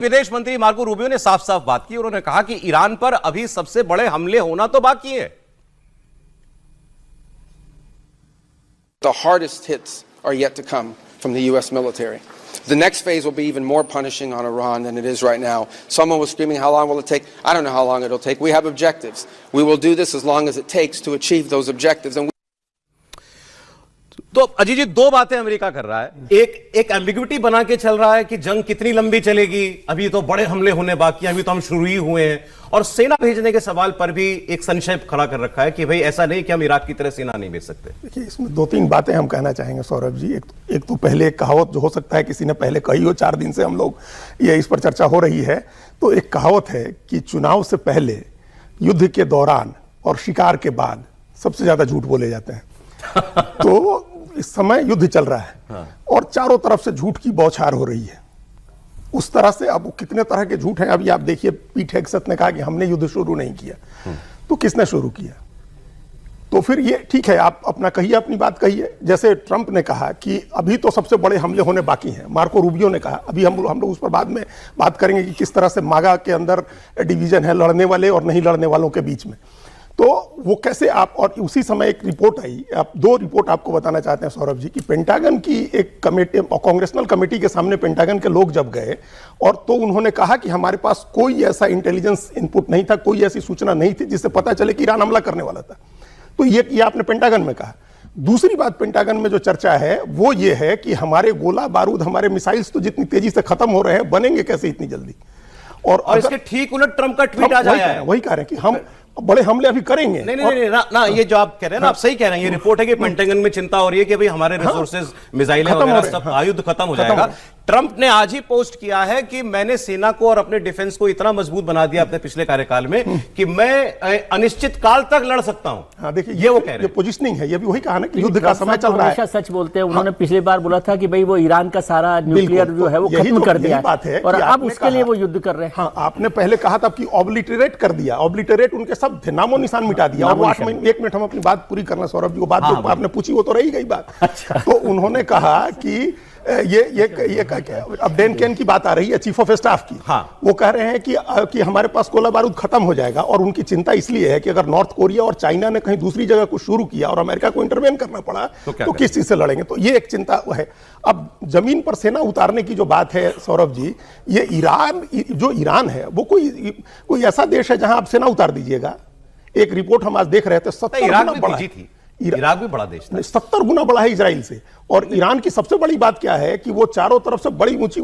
विदेश मंत्री Marco Rubio ने साफ साफ बात की। उन्होंने कहा कि ईरान पर अभी सबसे बड़े हमले होना तो बाकी है। The hardest hits are yet to come from the U.S. military. The next phase will be even more punishing on Iran than it is right now. Someone was screaming, how long will it take? I don't know how long it'll take. We have objectives. We will do this as long as it takes to achieve those objectives. And तो अजीत जी, दो बातें America कर रहा है। एक ambiguity बना के चल रहा है कि जंग कितनी लंबी चलेगी, अभी तो बड़े हमले होने बाकी हैं, अभी तो हम शुरू ही हुए हैं। और सेना भेजने के सवाल पर भी एक संशय खड़ा कर रखा है कि भाई ऐसा नहीं कि हम इराक की तरह सेना नहीं भेज सकते। देखिए, इसमें दो तीन बातें हम कहना चाहेंगे सौरभ जी। एक तो पहले एक कहावत जो हो सकता है किसी ने पहले कही हो, 4 दिन से हम लोग ये इस पर चर्चा हो रही है। तो एक कहावत है कि चुनाव से पहले, युद्ध के दौरान और शिकार के बाद सबसे ज्यादा झूठ बोले जाते हैं। तो इस समय युद्ध चल रहा है और चारों तरफ से झूठ की बौछार हो रही है। उस तरह से अब कितने तरह के झूठ हैं। अभी आप देखिए, पीट हेगसेथ ने कहा कि हमने युद्ध शुरू नहीं किया, तो किसने शुरू किया? तो फिर ये ठीक है, आप अपना कहिए, अपनी बात कहिए। जैसे ट्रंप ने कहा कि अभी तो सबसे बड़े हमले होने बाकी हैं, मार्को रूबियो ने कहा। अभी हम लोग उस पर बाद में बात करेंगे कि किस तरह से मागा के अंदर डिवीजन है, लड़ने वाले और नहीं लड़ने वालों के बीच में। तो वो कैसे आप, और उसी समय एक रिपोर्ट आई, आप 2 रिपोर्ट आपको बताना चाहते हैं सौरभ जी, कि पेंटागन की एक कमेटी और कांग्रेसनल कमेटी के सामने पेंटागन के लोग जब गए, और तो उन्होंने कहा कि हमारे पास कोई ऐसा इंटेलिजेंस इनपुट नहीं था, कोई ऐसी सूचना नहीं थी जिससे पता चले कि ईरान हमला करने वाला था। तो ये आपने पेंटागन में कहा। दूसरी बात पेंटागन में जो चर्चा है वो ये है कि हमारे गोला बारूद, हमारे मिसाइल्स तो जितनी तेजी से खत्म हो रहे हैं, बनेंगे कैसे इतनी जल्दी? और इसके ठीक उलट ट्रंप का ट्वीट आ जाया है। वही कह रहे हैं कि हम बड़े हमले अभी करेंगे। नहीं, ना, ये जो आप कह रहे हैं ना, आप सही कह रहे हैं। ये रिपोर्ट है कि पेंटागन में चिंता हो रही है कि भाई हमारे रिसोर्सेज, मिसाइलें वगैरह सब, आयुध खत्म हो जाएगा। ट्रंप ने आज ही पोस्ट किया है कि मैंने सेना को और अपने डिफेंस को इतना मजबूत बना दिया अपने पिछले कार्यकाल में कि मैं अनिश्चित काल तक लड़ सकता हूं। हाँ, देखिए, ये वो कह रहे हैं, ये पोजीशनिंग है। ये भी वही कहा ना कि युद्ध का समय चल रहा है। सच बोलते हैं। उन्होंने पिछली बार बोला था कि भाई वो ईरान का सारा न्यूक्लियर जो है वो खत्म कर दिया है, और अब उसके लिए वो युद्ध कर रहे हैं। हाँ, आपने पहले कहा था कि ऑब्लिटरेट कर दिया। ऑब्लिटरेट उनके सब थे, नामो निशान मिटा दिया। और वो 8 महीने, 1 मिनट हम अपनी बात पूरी करना सौरभ जी। वो बात जो आपने पूछी वो तो रही गई बात। तो उन्होंने कहा कि ये अब डैन केन की बात आ रही है, चीफ ऑफ स्टाफ की। वो कह रहे हैं कि हमारे पास गोला बारूद खत्म हो जाएगा, और उनकी चिंता इसलिए है कि अगर नॉर्थ कोरिया और चाइना ने कहीं दूसरी जगह कुछ शुरू किया और अमेरिका को इंटरवेन करना पड़ा तो किस चीज से लड़ेंगे? तो ये एक चिंता है। अब जमीन पर सेना उतारने की जो बात है सौरभ जी, ये ईरान है वो कोई ऐसा देश है जहां आप सेना उतार दीजिएगा? एक रिपोर्ट हम आज देख रहे थे, 70 गुना बड़ा थी। इराक भी बड़ा देश था, 70 गुना बड़ा है इजराइल से। और ईरान की सबसे बड़ी बात क्या है कि वो चारों तरफ से बड़ी ऊंची